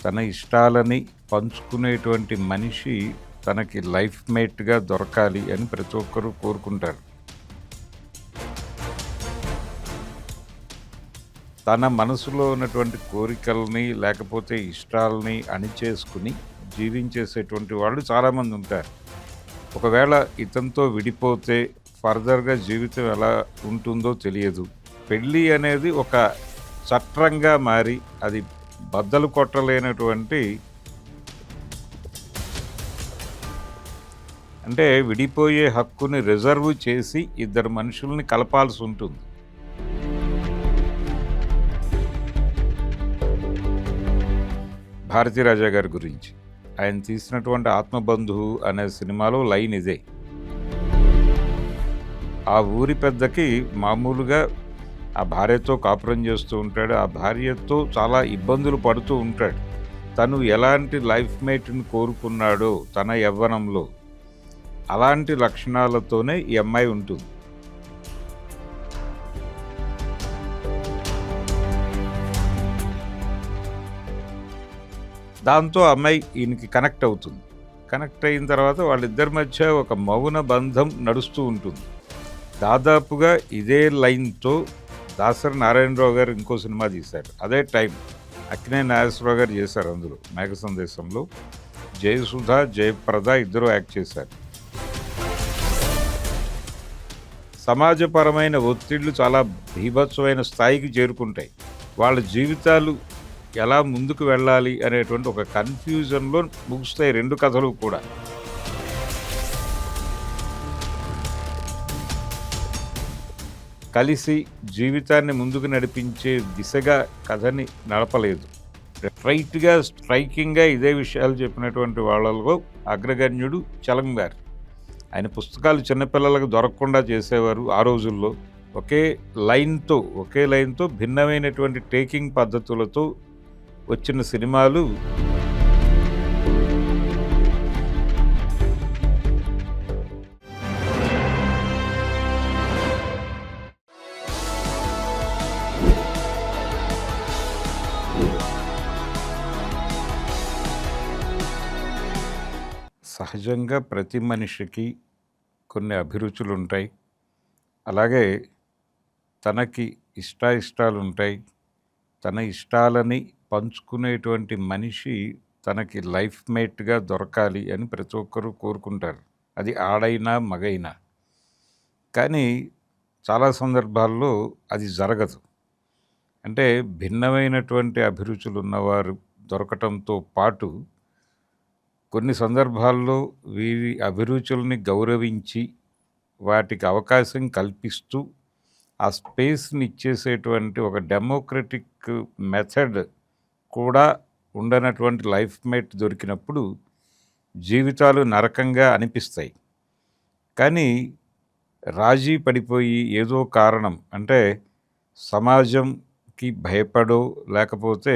తన ఇష్టాలని పంచుకునేటువంటి మనిషి తనకి లైఫ్ మేట్గా దొరకాలి అని ప్రతి ఒక్కరూ కోరుకుంటారు. తన మనసులో ఉన్నటువంటి కోరికల్ని లేకపోతే ఇష్టాలని అణిచేసుకుని జీవించేసేటువంటి వాళ్ళు చాలామంది ఉంటారు. ఒకవేళ ఇతనితో విడిపోతే ఫర్దర్గా జీవితం ఎలా ఉంటుందో తెలియదు. పెళ్ళి అనేది ఒక చట్రంగా మారి అది బద్దలు కొట్టలేనటువంటి, అంటే విడిపోయే హక్కుని రిజర్వ్ చేసి ఇద్దరు మనుషుల్ని కలపాల్సి ఉంటుంది. భారతీరాజా గారి గురించి ఆయన తీసినటువంటి ఆత్మబంధువు అనే సినిమాలో లైన్ ఇదే. ఆ ఊరి పెద్దకి మామూలుగా ఆ భార్యతో కాపురం చేస్తూ ఉంటాడు. ఆ భార్యతో చాలా ఇబ్బందులు పడుతూ ఉంటాడు. తను ఎలాంటి లైఫ్ మేట్ని కోరుకున్నాడో తన యవ్వనంలో అలాంటి లక్షణాలతోనే ఈ అమ్మాయి ఉంటుంది. దాంతో అమ్మాయి ఈయనకి కనెక్ట్ అవుతుంది. కనెక్ట్ అయిన తర్వాత వాళ్ళిద్దరి మధ్య ఒక మౌన బంధం నడుస్తూ ఉంటుంది. దాదాపుగా ఇదే లైన్తో దాసరి నారాయణరావు గారు ఇంకో సినిమా తీశారు. అదే టైం అక్కినేని నాగేశ్వరరావు గారు చేశారు. అందులో మేఘ సందేశంలో జయసుధ, జయప్రద ఇద్దరు యాక్ట్ చేశారు. సమాజపరమైన ఒత్తిళ్లు చాలా బీభత్సమైన స్థాయికి చేరుకుంటాయి. వాళ్ళ జీవితాలు ఎలా ముందుకు వెళ్ళాలి అనేటువంటి ఒక కన్ఫ్యూజన్లో ముగుస్తాయి రెండు కథలు కూడా. కలిసి జీవితాన్ని ముందుకు నడిపించే దిశగా కథని నడపలేదు. స్ట్రైట్గా స్ట్రైకింగ్గా ఇదే విషయాలు చెప్పినటువంటి వాళ్ళలో అగ్రగణ్యుడు చలం గారు. ఆయన పుస్తకాలు చిన్నపిల్లలకు దొరకకుండా చేసేవారు ఆ రోజుల్లో. ఒకే లైన్తో భిన్నమైనటువంటి టేకింగ్ పద్ధతులతో వచ్చిన సినిమాలు సహజంగా ప్రతి మనిషికి కొన్ని అభిరుచులు ఉంటాయి. అలాగే తనకి ఇష్టాలు ఉంటాయి. తన ఇష్టాలని పంచుకునేటువంటి మనిషి తనకి లైఫ్ మేట్గా దొరకాలి అని ప్రతి ఒక్కరూ కోరుకుంటారు. అది ఆడైనా మగైనా. కానీ చాలా సందర్భాల్లో అది జరగదు. అంటే భిన్నమైనటువంటి అభిరుచులు ఉన్నవారు దొరకటంతో పాటు కొన్ని సందర్భాల్లో వీరి అభిరుచుల్ని గౌరవించి వాటికి అవకాశం కల్పిస్తూ ఆ స్పేస్ని ఇచ్చేసేటువంటి ఒక డెమోక్రటిక్ మెథడ్ కూడా ఉండనటువంటి లైఫ్ మేట్ దొరికినప్పుడు జీవితాలు నరకంగా అనిపిస్తాయి. కానీ రాజీ పడిపోయి ఏదో కారణం, అంటే సమాజంకి భయపడో లేకపోతే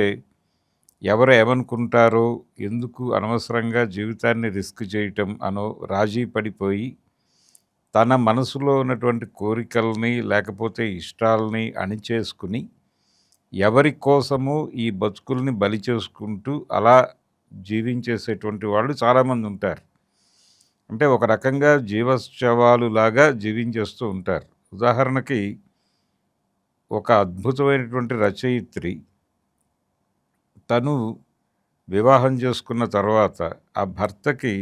ఎవరు ఏమనుకుంటారో, ఎందుకు అనవసరంగా జీవితాన్ని రిస్క్ చేయటం అనో రాజీ పడిపోయి తన మనసులో ఉన్నటువంటి కోరికల్ని లేకపోతే ఇష్టాలని అణిచేసుకుని ఎవరి కోసమో ఈ బతుకుల్ని బలి చేసుకుంటూ అలా జీవించేసేటువంటి వాళ్ళు చాలామంది ఉంటారు. అంటే ఒక రకంగా జీవశవాలు లాగా జీవించేస్తూ ఉంటారు. ఉదాహరణకి ఒక అద్భుతమైనటువంటి రచయిత్రి తను వివాహం చేసుకున్న తర్వాత ఆ భర్తకి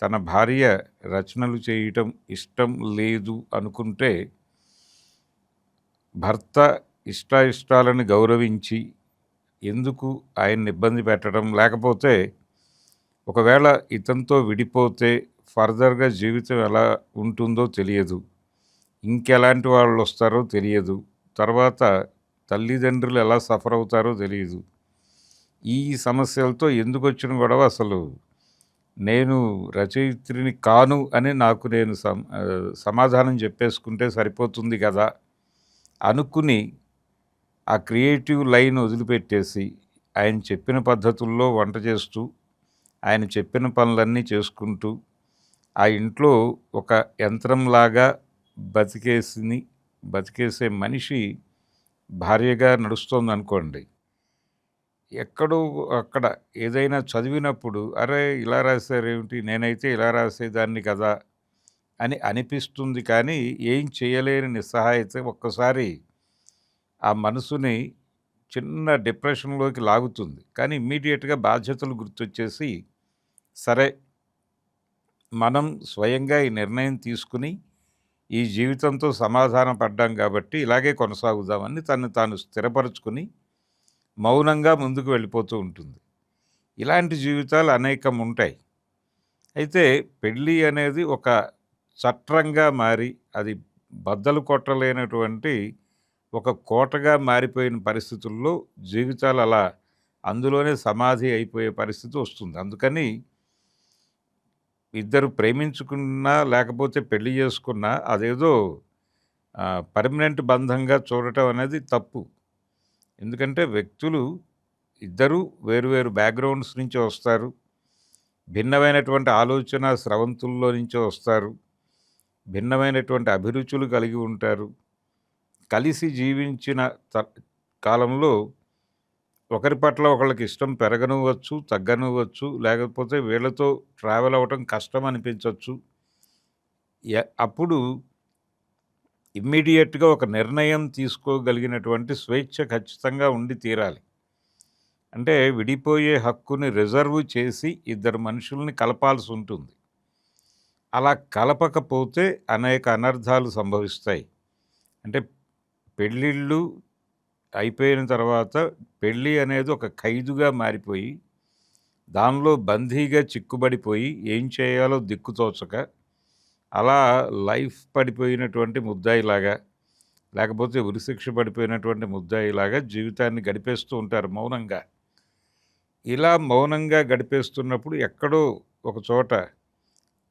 తన భార్య రచనలు చేయటం ఇష్టం లేదు అనుకుంటే భర్త ఇష్టాలను గౌరవించి ఎందుకు ఆయన్ని ఇబ్బంది పెట్టడం, లేకపోతే ఒకవేళ ఇతనితో విడిపోతే ఫర్దర్గా జీవితం ఎలా ఉంటుందో తెలియదు, ఇంకెలాంటి వాళ్ళు వస్తారో తెలియదు, తర్వాత తల్లిదండ్రులు ఎలా సఫర్ అవుతారో తెలియదు, ఈ సమస్యలతో ఎందుకు వచ్చిన గొడవ, అసలు నేను రచయిత్రిని కాను అని నాకు నేను సమాధానం చెప్పేసుకుంటే సరిపోతుంది కదా అనుకుని ఆ క్రియేటివ్ లైన్ వదిలిపెట్టేసి ఆయన చెప్పిన పద్ధతుల్లో వంట చేస్తూ ఆయన చెప్పిన పనులన్నీ చేసుకుంటూ ఆ ఇంట్లో ఒక యంత్రంలాగా బతికేసే మనిషి భార్యగా నడుస్తోంది అనుకోండి. ఎక్కడో అక్కడ ఏదైనా చదివినప్పుడు, అరే! ఇలా రాసారేమిటి? నేనైతే ఇలా రాసేదాన్ని కదా! అని అనిపిస్తుంది కానీ, ఏం చేయలేని నిస్సహాయత ఒక్కసారి ఆ మనసుని చిన్న డిప్రెషన్‌లోకి లాగుతుంది. కానీ ఇమ్మీడియేట్‌గా బాధ్యతలు గుర్తొచ్చేసి, సరే మనం స్వయంగా ఈ నిర్ణయం తీసుకుని, ఈ జీవితంతో సమాధాన పడ్డాం కాబట్టి ఇలాగే కొనసాగుదామని తనను తాను స్థిరపరుచుకుని, మౌనంగా ముందుకు వెళ్ళిపోతూ ఉంటుంది. ఇలాంటి జీవితాలు అనేకం ఉంటాయి. అయితే పెళ్ళి అనేది ఒక చట్రంగా మారి, అది బద్దలు కొట్టలేనటువంటి ఒక కోటగా మారిపోయిన పరిస్థితుల్లో జీవితాలు అలా అందులోనే సమాధి అయిపోయే పరిస్థితి వస్తుంది. అందుకని ఇద్దరు ప్రేమించుకున్నా, లేకపోతే పెళ్లి చేసుకున్నా అదేదో పర్మనెంట్ బంధంగా చూడటం అనేది తప్పు. ఎందుకంటే వ్యక్తులు ఇద్దరూ వేరు వేరు బ్యాక్‌గ్రౌండ్స్ నుంచి వస్తారు. భిన్నమైనటువంటి ఆలోచన స్రవంతుల్లో నుంచి వస్తారు. భిన్నమైనటువంటి అభిరుచులు కలిగి ఉంటారు. కలిసి జీవించిన త కాలంలో ఒకరి పట్ల ఒకళ్ళకి ఇష్టం పెరగనివ్వచ్చు, తగ్గనివ్వచ్చు. లేకపోతే వీళ్ళతో ట్రావెల్ అవ్వటం కష్టం అనిపించొచ్చు. అప్పుడు ఇమ్మీడియేట్‌గా ఒక నిర్ణయం తీసుకోగలిగినటువంటి స్వేచ్ఛ ఖచ్చితంగా ఉండి తీరాలి. అంటే విడిపోయే హక్కుని రిజర్వ్ చేసి ఇద్దరు మనుషుల్ని కలపాల్సి ఉంటుంది. అలా కలపకపోతే అనేక అనర్థాలు సంభవిస్తాయి. అంటే పెళ్ళిళ్ళు అయిపోయిన తర్వాత పెళ్ళి అనేది ఒక ఖైదుగా మారిపోయి, దానిలో బందీగా చిక్కుబడిపోయి, ఏం చేయాలో దిక్కుతోచక, అలా లైఫ్ పడిపోయినటువంటి ముద్దాయిలాగా, లేకపోతే ఉరిశిక్ష పడిపోయినటువంటి ముద్దాయిలాగా జీవితాన్ని గడిపేస్తూ ఉంటారు మౌనంగా. ఇలా మౌనంగా గడిపేస్తున్నప్పుడు ఎక్కడో ఒక చోట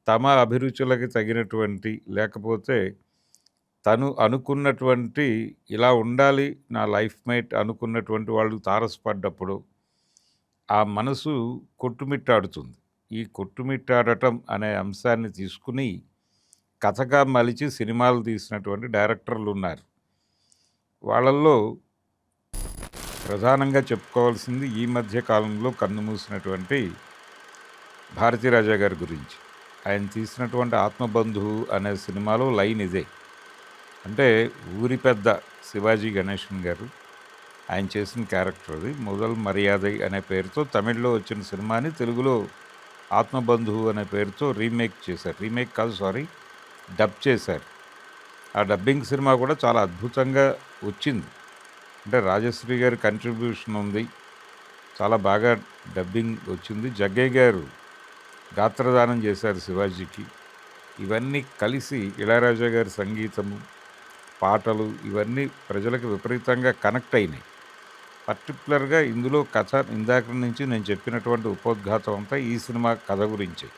తమ అభిరుచులకి తగినటువంటి, లేకపోతే తను అనుకున్నటువంటి ఇలా ఉండాలి నా లైఫ్ మేట్ అనుకున్నటువంటి వాళ్ళు తారసపడ్డప్పుడు ఆ మనసు కొట్టుమిట్టాడుతుంది. ఈ కొట్టుమిట్టాడటం అనే అంశాన్ని తీసుకుని కథగా మలిచి సినిమాలు తీసినటువంటి డైరెక్టర్లు ఉన్నారు. వాళ్ళల్లో ప్రధానంగా చెప్పుకోవాల్సింది ఈ మధ్య కాలంలో కన్నుమూసినటువంటి భారతీరాజా గారి గురించి. ఆయన తీసినటువంటి ఆత్మబంధువు అనే సినిమాలో లైన్ ఇదే. అంటే ఊరి పెద్ద శివాజీ గణేశన్ గారు ఆయన చేసిన క్యారెక్టర్ అది. మొదల్ మర్యాదై అనే పేరుతో తమిళ్లో వచ్చిన సినిమాని తెలుగులో ఆత్మబంధువు అనే పేరుతో రీమేక్ చేశారు. రీమేక్ కాదు, సారీ, డబ్ చేశారు. ఆ డబ్బింగ్ సినిమా కూడా చాలా అద్భుతంగా వచ్చింది. అంటే రాజశ్రీ గారి కంట్రిబ్యూషన్ ఉంది, చాలా బాగా డబ్బింగ్ వచ్చింది. జగ్గయ్య గారు గాత్రదానం చేశారు శివాజీకి. ఇవన్నీ కలిసి ఇళయరాజా గారి సంగీతము, పాటలు ఇవన్నీ ప్రజలకు విపరీతంగా కనెక్ట్ అయినాయి. పర్టికులర్గా ఇందులో కథ ఇందాక నుంచి నేను చెప్పినటువంటి ఉపోద్ఘాతం అంతా ఈ సినిమా కథ గురించి.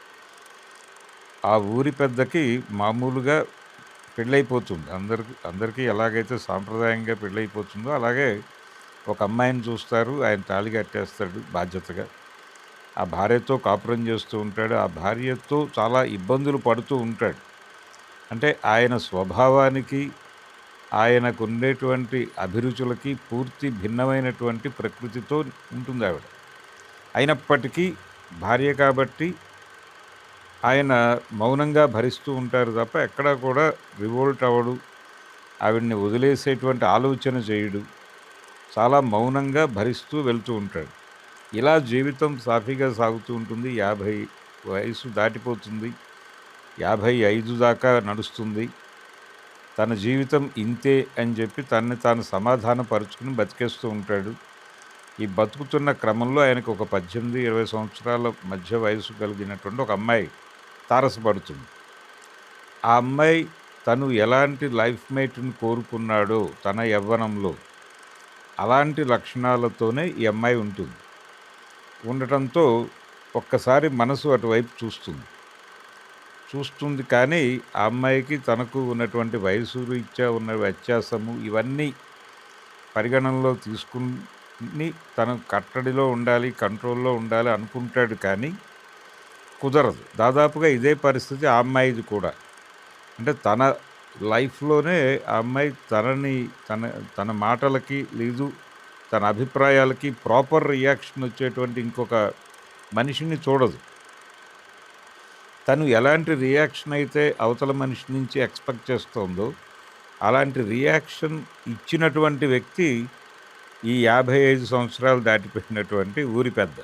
ఆ ఊరి పెద్దకి మామూలుగా పెళ్ళైపోతుంది. అందరికీ ఎలాగైతే సాంప్రదాయంగా పెళ్ళైపోతుందో అలాగే ఒక అమ్మాయిని చూస్తారు, ఆయన తాళి కట్టేస్తాడు బాధ్యతగా. ఆ భార్యతో కాపురం చేస్తూ ఉంటాడు. ఆ భార్యతో చాలా ఇబ్బందులు పడుతూ ఉంటాడు. అంటే ఆయన స్వభావానికి, ఆయనకు ఉండేటువంటి అభిరుచులకి పూర్తి భిన్నమైనటువంటి ప్రకృతితో ఉంటుంది ఆవిడ. అయినప్పటికీ భార్య కాబట్టి ఆయన మౌనంగా భరిస్తూ ఉంటారు తప్ప ఎక్కడా కూడా రివోల్ట్ అవ్వడు, ఆవిడ్ని వదిలేసేటువంటి ఆలోచన చేయడు. చాలా మౌనంగా భరిస్తూ వెళ్తూ ఉంటాడు. ఇలా జీవితం సాఫీగా సాగుతూ ఉంటుంది. 50 వయసు దాటిపోతుంది, 55 దాకా నడుస్తుంది. తన జీవితం ఇంతే అని చెప్పి తనని తాను సమాధానపరుచుకుని బతికేస్తూ ఉంటాడు. ఈ బతుకుతున్న క్రమంలో ఆయనకు ఒక 18-20 సంవత్సరాల మధ్య వయసు కలిగినటువంటి ఒక అమ్మాయి తారసపడుతుంది. ఆ అమ్మాయి తను ఎలాంటి లైఫ్ మేట్ని కోరుకున్నాడో తన యవ్వనంలో అలాంటి లక్షణాలతోనే ఈ అమ్మాయి ఉంటుంది. ఉండటంతో ఒక్కసారి మనసు అటువైపు చూస్తుంది. కానీ ఆ అమ్మాయికి తనకు ఉన్నటువంటి వయసు రీత్యా ఉన్న వ్యత్యాసము ఇవన్నీ పరిగణనలో తీసుకుని తను కట్టడిలో ఉండాలి, కంట్రోల్లో ఉండాలి అనుకుంటాడు. కానీ కుదరదు. దాదాపుగా ఇదే పరిస్థితి ఆ అమ్మాయిది కూడా. అంటే తన లైఫ్లోనే ఆ అమ్మాయి తన మాటలకి లేదు, తన అభిప్రాయాలకి ప్రాపర్ రియాక్షన్ వచ్చేటువంటి ఇంకొక మనిషిని చూడదు. తను ఎలాంటి రియాక్షన్ అయితే అవతల మనిషి నుంచి ఎక్స్‌పెక్ట్ చేస్తోందో, అలాంటి రియాక్షన్ ఇచ్చినటువంటి వ్యక్తి ఈ 55 సంవత్సరాలు దాటిపోయినటువంటి ఊరి పెద్ద.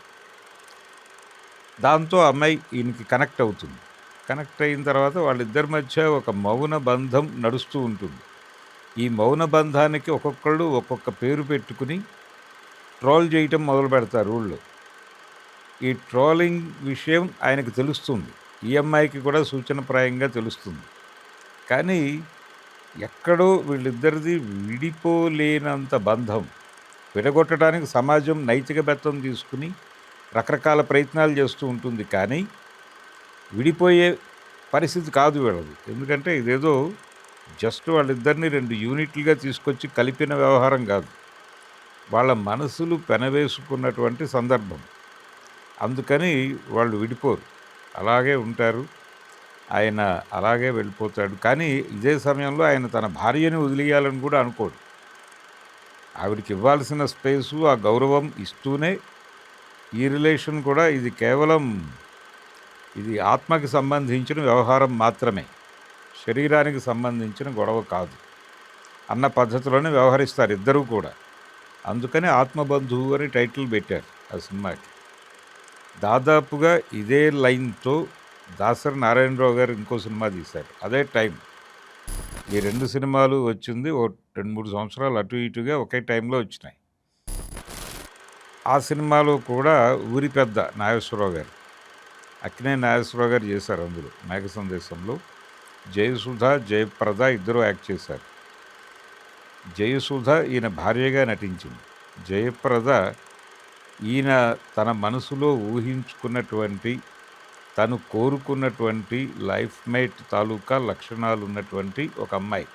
దాంతో అమ్మాయి ఈయనకి కనెక్ట్ అవుతుంది. కనెక్ట్ అయిన తర్వాత వాళ్ళిద్దరి మధ్య ఒక మౌన బంధం నడుస్తూ ఉంటుంది. ఈ మౌన బంధానికి ఒక్కొక్కళ్ళు ఒక్కొక్క పేరు పెట్టుకుని ట్రోల్ చేయటం మొదలుపెడతారు ఊళ్ళో. ఈ ట్రోలింగ్ విషయం ఆయనకు తెలుస్తుంది. ఈ అమ్మాయికి కూడా సూచనప్రాయంగా తెలుస్తుంది. కానీ ఎక్కడో వీళ్ళిద్దరిది విడిపోలేనంత బంధం. విడగొట్టడానికి సమాజం నైతిక బెత్తం తీసుకుని రకరకాల ప్రయత్నాలు చేస్తూ ఉంటుంది. కానీ విడిపోయే పరిస్థితి కాదు వీళ్ళది. ఎందుకంటే ఇదేదో జస్ట్ వాళ్ళిద్దరిని 2 యూనిట్లుగా తీసుకొచ్చి కలిపిన వ్యవహారం కాదు. వాళ్ళ మనసులు పెనవేసుకున్నటువంటి సందర్భం. అందుకని వాళ్ళు విడిపోరు. అలాగే ఉంటారు. ఆయన అలాగే వెళ్ళిపోతాడు. కానీ ఇదే సమయంలో ఆయన తన భార్యని వదిలేయాలని కూడా అనుకోడు. ఆవిడకి ఇవ్వాల్సిన స్పేసు, ఆ గౌరవం ఇస్తూనే ఈ రిలేషన్ కూడా ఇది కేవలం ఇది ఆత్మకి సంబంధించిన వ్యవహారం మాత్రమే. శరీరానికి సంబంధించిన గొడవ కాదు అన్న పద్ధతిలోనే వ్యవహరిస్తారు ఇద్దరూ కూడా. అందుకని ఆత్మబంధువు అని టైటిల్ పెట్టారు ఆ సినిమాకి. దాదాపుగా ఇదే లైన్తో దాసరి నారాయణరావు గారు ఇంకో సినిమా తీశారు. అదే టైం. ఈ 2 సినిమాలు వచ్చింది 2-3 సంవత్సరాలు అటు ఇటుగా ఒకే టైంలో వచ్చినాయి. ఆ సినిమాలో కూడా ఊరి పెద్ద నాగేశ్వరరావు గారు, అక్కినేని నాగేశ్వరరావు గారు చేశారు. అందులో మేఘ సందేశంలో జయసుధ, జయప్రద ఇద్దరు యాక్ట్ చేశారు. జయసుధ ఈయన భార్యగా నటించింది. జయప్రద ఈయన తన మనసులో ఊహించుకున్నటువంటి, తను కోరుకున్నటువంటి లైఫ్ మేట్ తాలూకా లక్షణాలు ఉన్నటువంటి ఒక అమ్మాయి.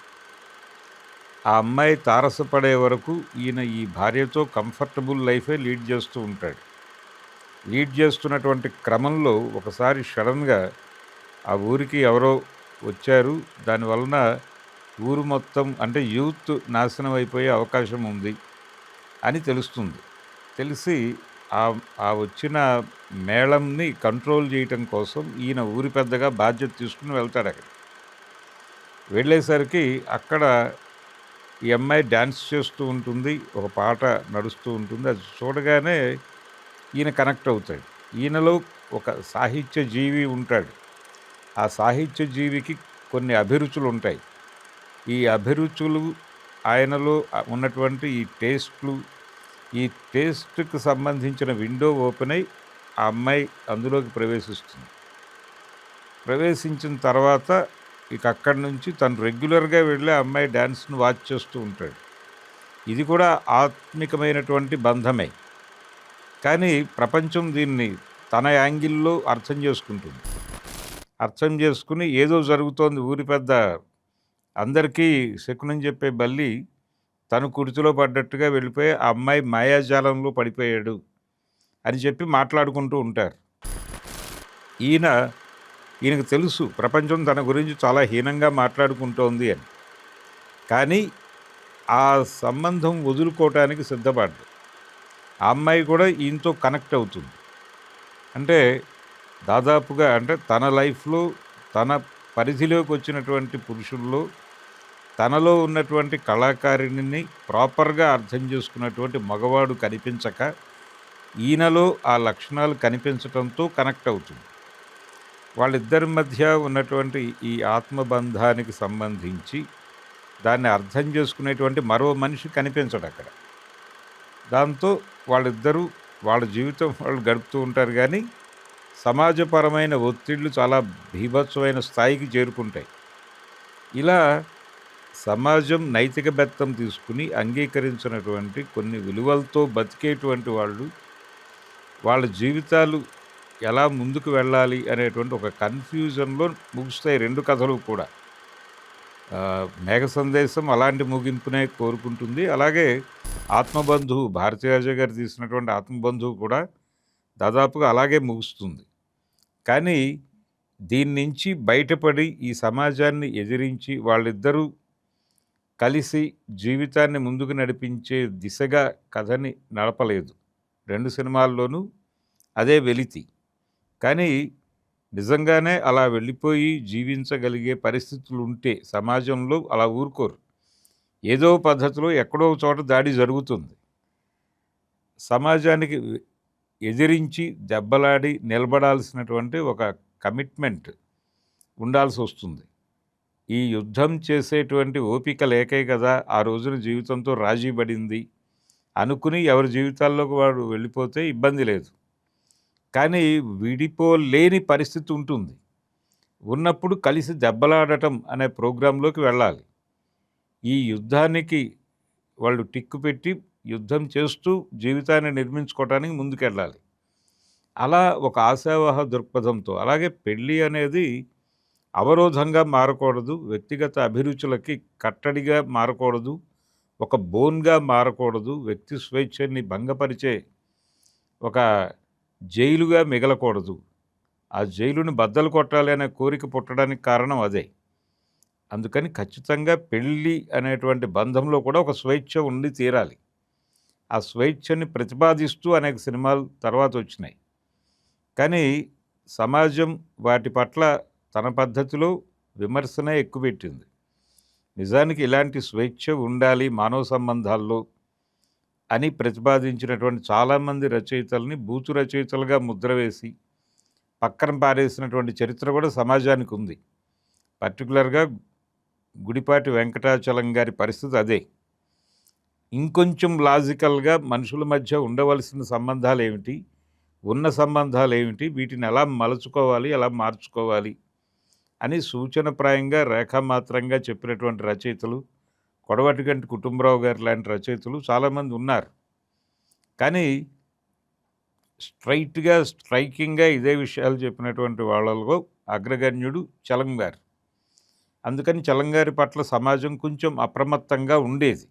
ఆ అమ్మాయి తారసపడే వరకు ఈయన ఈ భార్యతో కంఫర్టబుల్ లైఫే లీడ్ చేస్తూ ఉంటాడు. లీడ్ చేస్తున్నటువంటి క్రమంలో ఒకసారి సడన్గా ఆ ఊరికి ఎవరో వచ్చారు. దానివలన ఊరు మొత్తం అంటే యూత్ నాశనం అయిపోయే అవకాశం ఉంది అని తెలుస్తుంది. తెలిసి ఆ వచ్చిన మేళంని కంట్రోల్ చేయటం కోసం ఈయన ఊరి పెద్దగా బాధ్యత తీసుకుని వెళ్తాడు అక్కడ. వెళ్ళేసరికి అక్కడ ఈ అమ్మాయి డ్యాన్స్ చేస్తూ ఉంటుంది. ఒక పాట నడుస్తూ ఉంటుంది. అది చూడగానే ఈయన కనెక్ట్ అవుతాడు. ఈయనలో ఒక సాహిత్య జీవి ఉంటాడు. ఆ సాహిత్య జీవికి కొన్ని అభిరుచులు ఉంటాయి. ఈ అభిరుచులు ఆయనలో ఉన్నటువంటి ఈ టేస్ట్లు, ఈ టేస్ట్కి సంబంధించిన విండో ఓపెన్ అయి ఆ అమ్మాయి అందులోకి ప్రవేశిస్తుంది. ప్రవేశించిన తర్వాత ఇక అక్కడి నుంచి తను రెగ్యులర్గా వెళ్ళి ఆ అమ్మాయి డ్యాన్స్ను వాచ్ చేస్తూ ఉంటాడు. ఇది కూడా ఆత్మికమైనటువంటి బంధమే. కానీ ప్రపంచం దీన్ని తన యాంగిల్లో అర్థం చేసుకుంటుంది. అర్థం చేసుకుని ఏదో జరుగుతోంది, ఊరి పెద్ద అందరికీ శకునం చెప్పే బల్లి తను కుర్చీలో పడ్డట్టుగా వెళ్ళిపోయి ఆ అమ్మాయి మాయాజాలంలో పడిపోయాడు అని చెప్పి మాట్లాడుకుంటూ ఉంటారు. ఈయనకు తెలుసు ప్రపంచం తన గురించి చాలా హీనంగా మాట్లాడుకుంటోంది అని. కానీ ఆ సంబంధం వదులుకోవటానికి సిద్ధపడ్డాడు. ఆ అమ్మాయి కూడా ఈయనతో కనెక్ట్ అవుతుంది. అంటే దాదాపుగా అంటే తన లైఫ్లో తన పరిధిలోకి వచ్చినటువంటి పురుషుల్లో తనలో ఉన్నటువంటి కళాకారిణిని ప్రాపర్గా అర్థం చేసుకున్నటువంటి మగవాడు కనిపించక ఈయనలో ఆ లక్షణాలు కనిపించడంతో కనెక్ట్ అవుతుంది. వాళ్ళిద్దరి మధ్య ఉన్నటువంటి ఈ ఆత్మబంధానికి సంబంధించి దాన్ని అర్థం చేసుకునేటువంటి మరో మనిషి కనిపించడు అక్కడ. దాంతో వాళ్ళిద్దరూ వాళ్ళ జీవితం వాళ్ళు గడుపుతూ ఉంటారు. కానీ సమాజపరమైన ఒత్తిళ్లు చాలా బీభత్సమైన స్థాయికి చేరుకుంటాయి. ఇలా సమాజం నైతిక బెత్తం తీసుకుని అంగీకరించినటువంటి కొన్ని విలువలతో బతికేటువంటి వాళ్ళు వాళ్ళ జీవితాలు ఎలా ముందుకు వెళ్ళాలి అనేటువంటి ఒక కన్ఫ్యూజన్లో ముగుస్తాయి 2 కథలు కూడా. మేఘ సందేశం అలాంటి ముగింపునే కోరుకుంటుంది. అలాగే ఆత్మబంధువు భారతీరాజ గారు తీసినటువంటి ఆత్మబంధువు కూడా దాదాపుగా అలాగే ముగుస్తుంది. కానీ దీని నుంచి బయటపడి ఈ సమాజాన్ని ఎదిరించి వాళ్ళిద్దరూ కలిసి జీవితాన్ని ముందుకు నడిపించే దిశగా కథని నడపలేదు. 2 సినిమాల్లోనూ అదే వెలితి. కానీ నిజంగానే అలా వెళ్ళిపోయి జీవించగలిగే పరిస్థితులుంటే సమాజంలో అలా ఊరుకోరు. ఏదో పద్ధతిలో ఎక్కడో ఒక చోట దాడి జరుగుతుంది. సమాజానికి ఎదిరించి దెబ్బలాడి నిలబడాల్సినటువంటి ఒక కమిట్మెంట్ ఉండాల్సొస్తుంది. ఈ యుద్ధం చేసేటువంటి ఓపిక లేకే కదా ఆ రోజున జీవితంతో రాజీ పడింది అనుకుని ఎవరి జీవితాల్లోకి వాడు వెళ్ళిపోతే ఇబ్బంది లేదు. కానీ విడిపోలేని పరిస్థితి ఉంటుంది. ఉన్నప్పుడు కలిసి దెబ్బలాడటం అనే ప్రోగ్రాంలోకి వెళ్ళాలి. ఈ యుద్ధానికి వాళ్ళు టిక్కు పెట్టి యుద్ధం చేస్తూ జీవితాన్ని నిర్మించుకోవటానికి ముందుకెళ్ళాలి. అలా ఒక ఆశావహ దృక్పథంతో. అలాగే పెళ్ళి అనేది అవరోధంగా మారకూడదు, వ్యక్తిగత అభిరుచులకి కట్టడిగా మారకూడదు, ఒక బోన్గా మారకూడదు, వ్యక్తి స్వేచ్ఛని భంగపరిచే ఒక జైలుగా మిగలకూడదు. ఆ జైలుని బద్దలు కొట్టాలి అనే కోరిక పుట్టడానికి కారణం అదే. అందుకని ఖచ్చితంగా పెళ్ళి అనేటువంటి బంధంలో కూడా ఒక స్వేచ్ఛ ఉండి తీరాలి. ఆ స్వేచ్ఛని ప్రతిపాదిస్తూ అనేక సినిమాలు తర్వాత వచ్చినాయి. కానీ సమాజం వాటి పట్ల తన పద్ధతిలో విమర్శనే ఎక్కువ పెట్టింది. నిజానికి ఇలాంటి స్వేచ్ఛ ఉండాలి మానవ సంబంధాల్లో అని ప్రతిపాదించినటువంటి చాలామంది రచయితల్ని బూతు రచయితలుగా ముద్ర వేసి పక్కన పారేసినటువంటి చరిత్ర కూడా సమాజానికి ఉంది. పర్టికులర్గా గుడిపాటి వెంకటాచలం గారి పరిస్థితి అదే. ఇంకొంచెం లాజికల్గా మనుషుల మధ్య ఉండవలసిన సంబంధాలు ఏమిటి, ఉన్న సంబంధాలు ఏమిటి, వీటిని ఎలా మలుచుకోవాలి, ఎలా మార్చుకోవాలి అని సూచనప్రాయంగా రేఖామాత్రంగా చెప్పినటువంటి రచయితలు కొడవటిగంటి కుటుంబరావు గారు లాంటి రచయితలు చాలామంది ఉన్నారు. కానీ స్ట్రైట్గా స్ట్రైకింగ్గా ఇదే విషయాలు చెప్పినటువంటి వాళ్ళలో అగ్రగణ్యుడు చలం గారు. అందుకని చలం గారి పట్ల సమాజం కొంచెం అప్రమత్తంగా ఉండేది.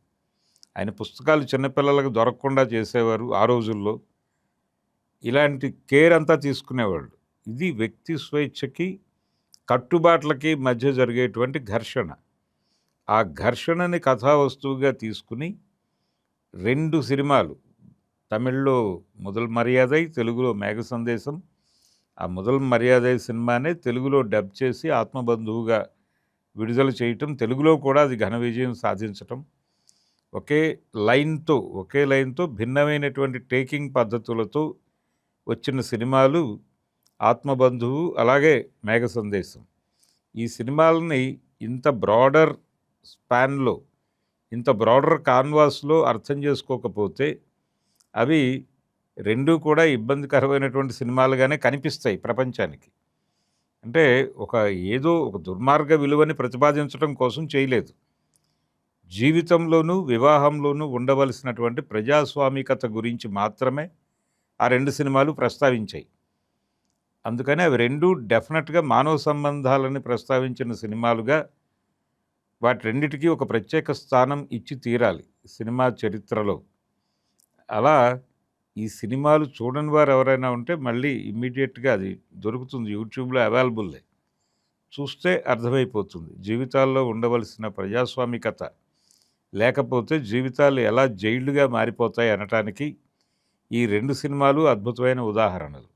ఆయన పుస్తకాలు చిన్నపిల్లలకు దొరకకుండా చేసేవారు ఆ రోజుల్లో. ఇలాంటి కేర్ అంతా తీసుకునేవాళ్ళు. ఇది వ్యక్తి స్వేచ్ఛకి కట్టుబాట్లకి మధ్య జరిగేటువంటి ఘర్షణ. ఆ ఘర్షణని కథా వస్తువుగా తీసుకుని 2 సినిమాలు, తమిళ్లో మొదల్ మర్యాదై, తెలుగులో మేఘ సందేశం. ఆ మొదల్ మర్యాదై సినిమానే తెలుగులో డబ్ చేసి ఆత్మబంధువుగా విడుదల చేయటం, తెలుగులో కూడా అది ఘన విజయం సాధించటం. ఒకే లైన్తో భిన్నమైనటువంటి టేకింగ్ పద్ధతులతో వచ్చిన సినిమాలు ఆత్మబంధువు, అలాగే మేఘ సందేశం. ఈ సినిమాలని ఇంత బ్రాడర్ స్పాన్లో, ఇంత బ్రాడర్ కాన్వాస్లో అర్థం చేసుకోకపోతే అవి 2 కూడా ఇబ్బందికరమైనటువంటి సినిమాలుగానే కనిపిస్తాయి ప్రపంచానికి. అంటే ఏదో ఒక దుర్మార్గ విలువని ప్రతిపాదించడం కోసం చేయలేదు. జీవితంలోనూ వివాహంలోనూ ఉండవలసినటువంటి ప్రజాస్వామికత గురించి మాత్రమే ఆ 2 సినిమాలు ప్రస్తావించాయి. అందుకని అవి 2 డెఫినెట్గా మానవ సంబంధాలని ప్రస్తావించిన సినిమాలుగా వాటి రెండిటికీ ఒక ప్రత్యేక స్థానం ఇచ్చి తీరాలి సినిమా చరిత్రలో. అలా ఈ సినిమాలు చూడని వారు ఎవరైనా ఉంటే మళ్ళీ ఇమ్మీడియట్గా అది దొరుకుతుంది, యూట్యూబ్లో అవైలబుల్లే. చూస్తే అర్థమైపోతుంది జీవితాల్లో ఉండవలసిన ప్రజాస్వామికత లేకపోతే జీవితాలు ఎలా జైళ్లుగా మారిపోతాయి అనటానికి ఈ 2 సినిమాలు అద్భుతమైన ఉదాహరణలు.